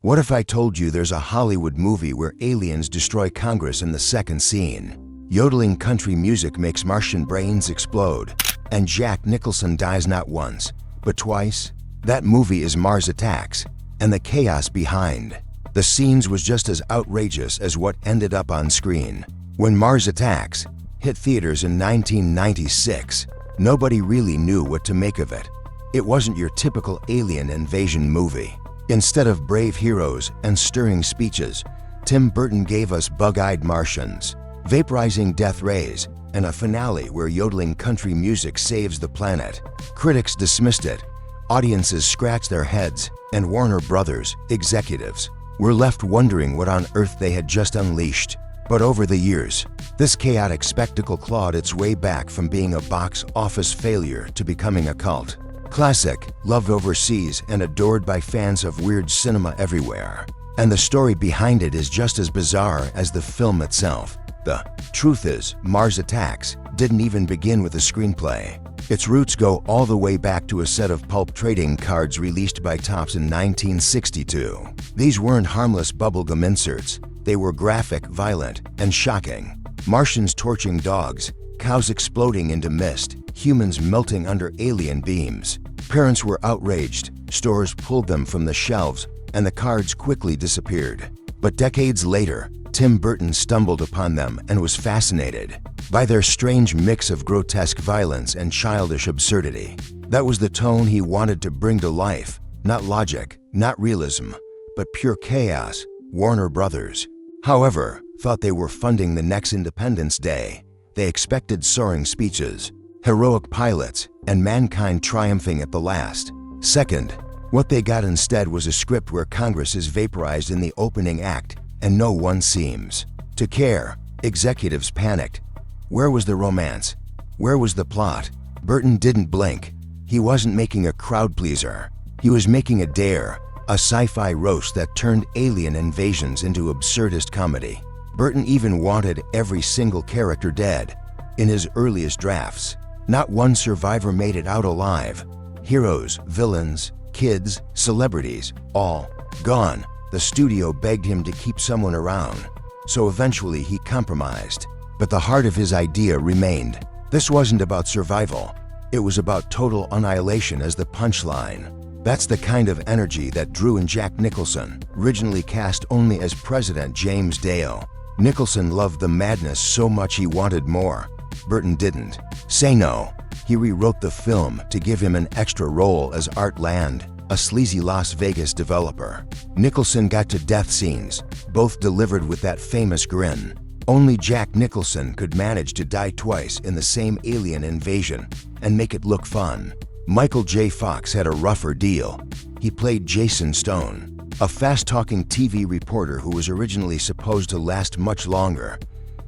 What if I told you there's a Hollywood movie where aliens destroy Congress in the second scene? Yodeling country music makes Martian brains explode, and Jack Nicholson dies not once, but twice? That movie is Mars Attacks, and the chaos behind the scenes was just as outrageous as what ended up on screen. When Mars Attacks hit theaters in 1996, nobody really knew what to make of it. It wasn't your typical alien invasion movie. Instead of brave heroes and stirring speeches, Tim Burton gave us bug-eyed Martians, vaporizing death rays, and a finale where yodeling country music saves the planet. Critics dismissed it, audiences scratched their heads, and Warner Brothers executives were left wondering what on earth they had just unleashed. But over the years, this chaotic spectacle clawed its way back from being a box office failure to becoming a cult classic, loved overseas and adored by fans of weird cinema everywhere. And the story behind it is just as bizarre as the film itself. The truth is, Mars Attacks didn't even begin with a screenplay. Its roots go all the way back to a set of pulp trading cards released by Topps in 1962. These weren't harmless bubblegum inserts. They were graphic, violent, and shocking. Martians torching dogs, cows exploding into mist, humans melting under alien beams. Parents were outraged, stores pulled them from the shelves, and the cards quickly disappeared. But decades later, Tim Burton stumbled upon them and was fascinated by their strange mix of grotesque violence and childish absurdity. That was the tone he wanted to bring to life. Not logic, not realism, but pure chaos. Warner Brothers, however, thought they were funding the next Independence Day. They expected soaring speeches, heroic pilots, and mankind triumphing at the last second. What they got instead was a script where Congress is vaporized in the opening act, and no one seems to care. Executives panicked. Where was the romance? Where was the plot? Burton didn't blink. He wasn't making a crowd pleaser. He was making a dare, a sci-fi roast that turned alien invasions into absurdist comedy. Burton even wanted every single character dead. In his earliest drafts, not one survivor made it out alive. Heroes, villains, kids, celebrities, all gone. The studio begged him to keep someone around, so eventually he compromised. But the heart of his idea remained. This wasn't about survival. It was about total annihilation as the punchline. That's the kind of energy that drew in Jack Nicholson, originally cast only as President James Dale. Nicholson loved the madness so much he wanted more. Burton didn't say no. He rewrote the film to give him an extra role as Art Land, a sleazy Las Vegas developer. Nicholson got to death scenes, both delivered with that famous grin. Only Jack Nicholson could manage to die twice in the same alien invasion and make it look fun. Michael J. Fox had a rougher deal. He played Jason Stone, a fast-talking TV reporter who was originally supposed to last much longer.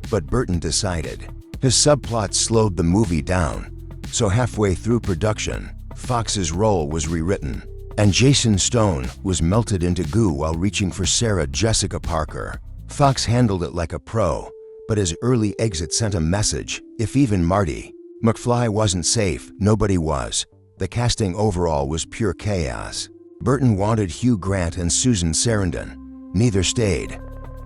But Burton decided his subplot slowed the movie down, so halfway through production, Fox's role was rewritten, and Jason Stone was melted into goo while reaching for Sarah Jessica Parker. Fox handled it like a pro, but his early exit sent a message. If even Marty McFly wasn't safe, nobody was. The casting overall was pure chaos. Burton wanted Hugh Grant and Susan Sarandon. Neither stayed.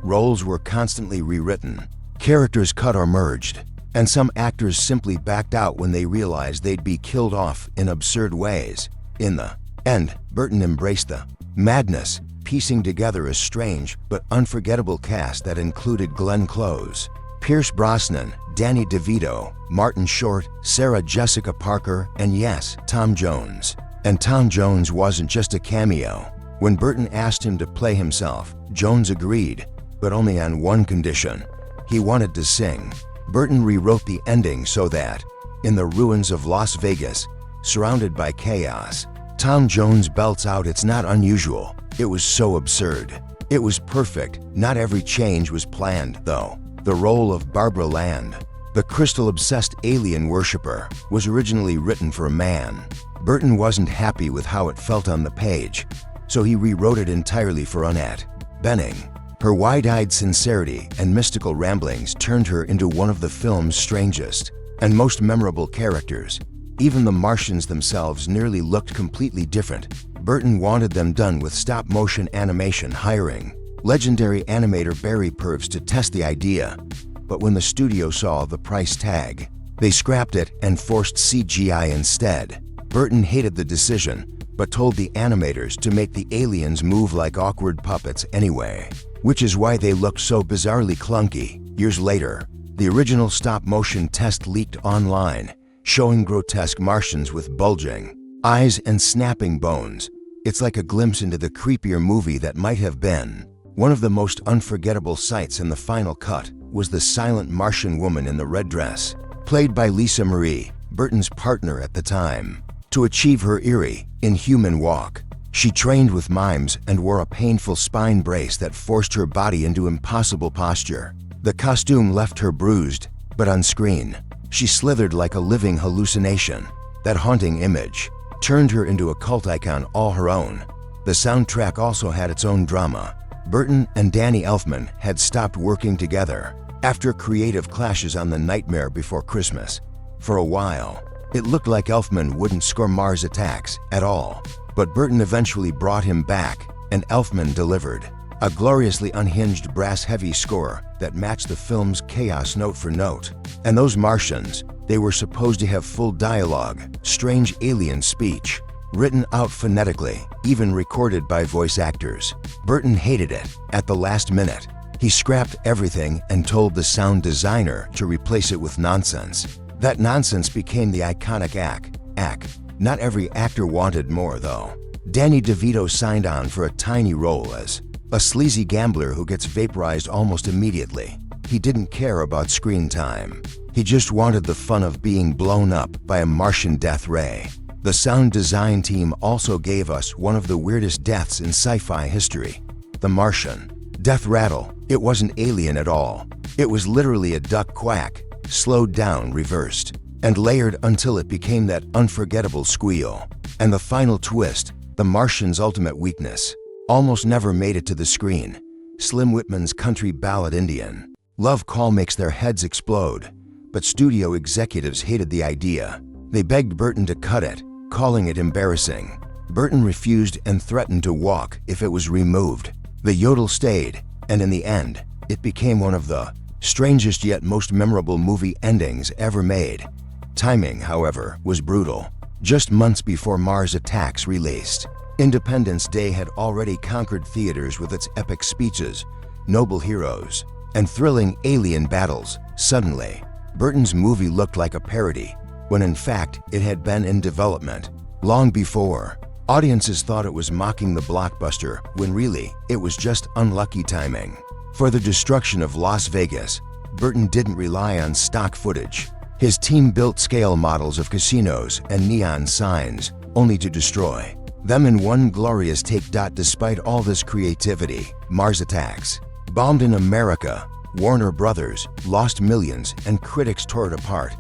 Roles were constantly rewritten, characters cut or merged, and some actors simply backed out when they realized they'd be killed off in absurd ways. In the end, Burton embraced the madness, piecing together a strange but unforgettable cast that included Glenn Close, Pierce Brosnan, Danny DeVito, Martin Short, Sarah Jessica Parker, and yes, Tom Jones. And Tom Jones wasn't just a cameo. When Burton asked him to play himself, Jones agreed, but only on one condition. He wanted to sing. Burton rewrote the ending so that, in the ruins of Las Vegas, surrounded by chaos, Tom Jones belts out, "It's not unusual." It was so absurd. It was perfect. Not every change was planned, though. The role of Barbara Land, the crystal-obsessed alien worshiper, was originally written for a man. Burton wasn't happy with how it felt on the page, so he rewrote it entirely for Annette Bening. Her wide-eyed sincerity and mystical ramblings turned her into one of the film's strangest and most memorable characters. Even the Martians themselves nearly looked completely different. Burton wanted them done with stop-motion animation, hiring legendary animator Barry Purves to test the idea. But when the studio saw the price tag, they scrapped it and forced CGI instead. Burton hated the decision, but told the animators to make the aliens move like awkward puppets anyway, which is why they looked so bizarrely clunky. Years later, the original stop-motion test leaked online, showing grotesque Martians with bulging eyes and snapping bones. It's like a glimpse into the creepier movie that might have been. One of the most unforgettable sights in the final cut was the silent Martian woman in the red dress, played by Lisa Marie, Burton's partner at the time. To achieve her eerie, inhuman walk, she trained with mimes and wore a painful spine brace that forced her body into impossible posture. The costume left her bruised, but on screen, she slithered like a living hallucination. That haunting image turned her into a cult icon all her own. The soundtrack also had its own drama. Burton and Danny Elfman had stopped working together after creative clashes on The Nightmare Before Christmas. For a while, it looked like Elfman wouldn't score Mars Attacks at all, but Burton eventually brought him back, and Elfman delivered a gloriously unhinged brass-heavy score that matched the film's chaos note for note. And those Martians, they were supposed to have full dialogue, strange alien speech, written out phonetically, even recorded by voice actors. Burton hated it. At the last minute, he scrapped everything and told the sound designer to replace it with nonsense. That nonsense became the iconic ack. Not every actor wanted more, though. Danny DeVito signed on for a tiny role as a sleazy gambler who gets vaporized almost immediately. He didn't care about screen time. He just wanted the fun of being blown up by a Martian death ray. The sound design team also gave us one of the weirdest deaths in sci-fi history. The Martian death rattle. It wasn't alien at all. It was literally a duck quack, slowed down, reversed, and layered until it became that unforgettable squeal. And the final twist, the Martian's ultimate weakness, almost never made it to the screen. Slim Whitman's country ballad Indian Love Call makes their heads explode, but studio executives hated the idea. They begged Burton to cut it, calling it embarrassing. Burton refused and threatened to walk if it was removed. The yodel stayed, and in the end, it became one of the strangest yet most memorable movie endings ever made. Timing, however, was brutal. Just months before Mars Attacks released, Independence Day had already conquered theaters with its epic speeches, noble heroes, and thrilling alien battles. Suddenly, Burton's movie looked like a parody, when in fact it had been in development long before. Audiences thought it was mocking the blockbuster, when really, it was just unlucky timing. For the destruction of Las Vegas, Burton didn't rely on stock footage. His team built scale models of casinos and neon signs, only to destroy them in one glorious take. Despite all this creativity, Mars Attacks bombed in America. Warner Brothers lost millions and critics tore it apart.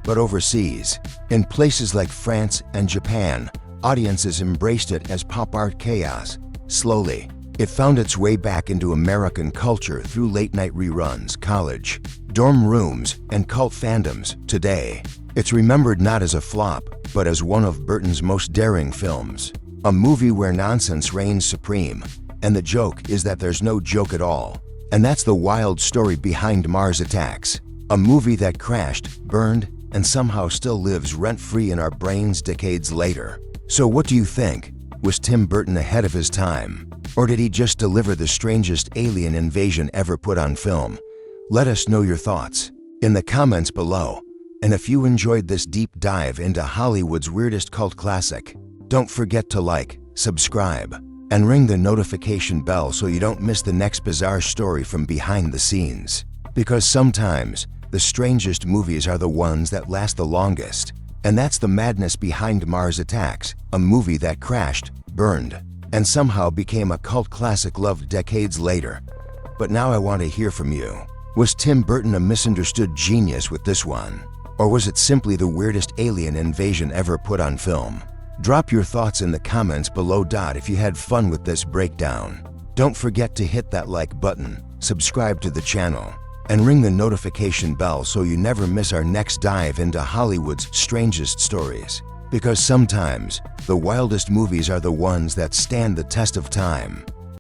But overseas, in places like France and Japan, audiences embraced it as pop art chaos. Slowly, it found its way back into American culture through late-night reruns, college dorm rooms, and cult fandoms. Today, it's remembered not as a flop, but as one of Burton's most daring films. A movie where nonsense reigns supreme, and the joke is that there's no joke at all. And that's the wild story behind Mars Attacks, a movie that crashed, burned, and somehow still lives rent-free in our brains decades later. So what do you think? Was Tim Burton ahead of his time? Or did he just deliver the strangest alien invasion ever put on film? Let us know your thoughts in the comments below. And if you enjoyed this deep dive into Hollywood's weirdest cult classic, don't forget to like, subscribe, and ring the notification bell so you don't miss the next bizarre story from behind the scenes. Because sometimes, the strangest movies are the ones that last the longest. And that's the madness behind Mars Attacks, a movie that crashed, burned, and somehow became a cult classic loved decades later. But now I want to hear from you. Was Tim Burton a misunderstood genius with this one? Or was it simply the weirdest alien invasion ever put on film? Drop your thoughts in the comments below. If you had fun with this breakdown, don't forget to hit that like button, subscribe to the channel, and ring the notification bell so you never miss our next dive into Hollywood's strangest stories. Because sometimes, the wildest movies are the ones that stand the test of time.